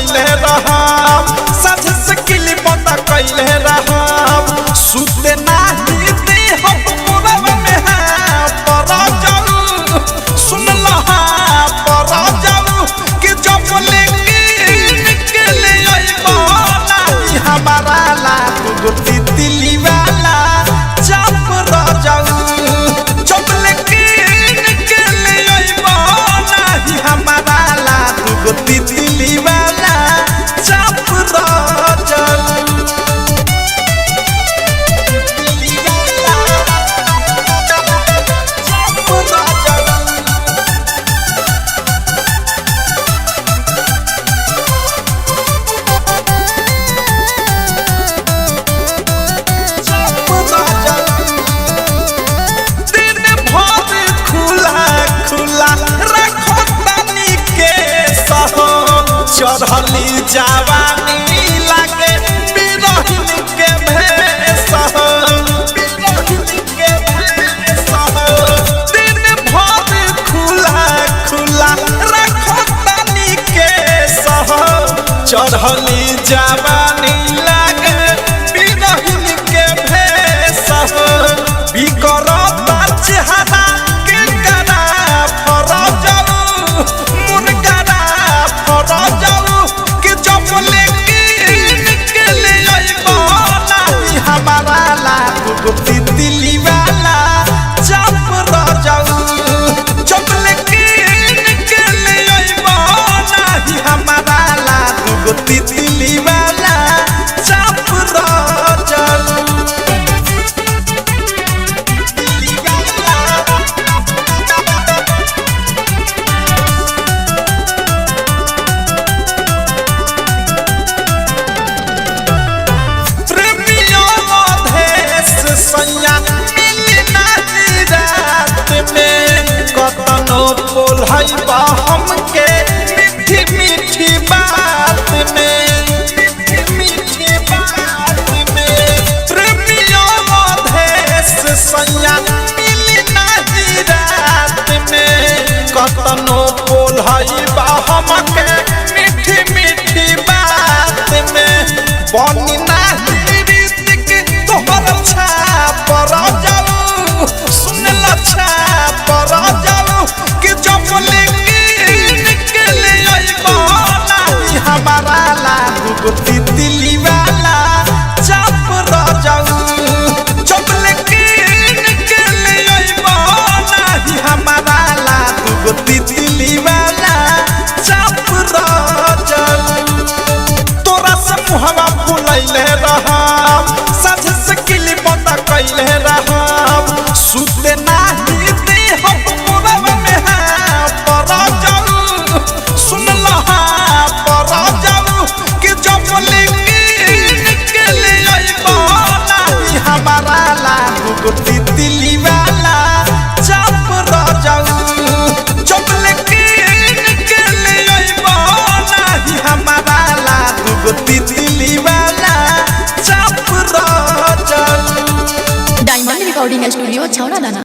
फुलैले रहम साझ से किली बंद कैले रहम सुते नाही दे हम मोरब में है पर जाऊ सुन लहा पर जाऊ कि जब लेके निकले आइबो नाही हमारा ला तू तितली वाला जब र जाऊ जब लेके निकले आइबो नाही हमारा ला तू तितली वाला जब र जाऊ चढ़ली जवानी लागे बिरहिन के भेष दिन भर खुला खुला रखो तनी के सह चढ़ली जवानी लागे बिरहिन के भेष बिकरता चेहरा के करा फरजाऊ मुनकरा फरजाऊ कि जब लेके निकले आइबो नाही हमारा ला तू तितली वाला जब र जाऊ जब लेके निकले आइबो नाही हमारा ला तू तितली वाला जब र जाऊ सैया मिली नाही रात में कतनो बोल है हमके मीठी मीठी बात में मीठी बात में प्रेमियों देश सैया मिली नाही रात में कतनो बोल है हमके मीठी मीठी बात में बनी नाही रीतिक तोहर पर जाऊ सुन लच्छा पर जाऊ कि जब लेके निकले आइबो नाही हमारा ला तू तितली वाला जब र जाऊ जब लेके निकले आइबो नाही हमारा ला तू तितली वाला जब र जाऊ तोरा से मुहवा फुलैले रहम साझ से किली बंद कैले रहम सुते नाही दे हम मोरब में है पर जाऊ सुन लहा पर जाऊ कि जब लेके निकले आइबो नाही हमारा ला तू तितली वाला जब र जाऊ जब लेके निकले आइबो नाही हमारा ला तू तितली वाला जब र जाऊ डायमंड रिकॉर्डिंग स्टूडियो छौड़ा दाना।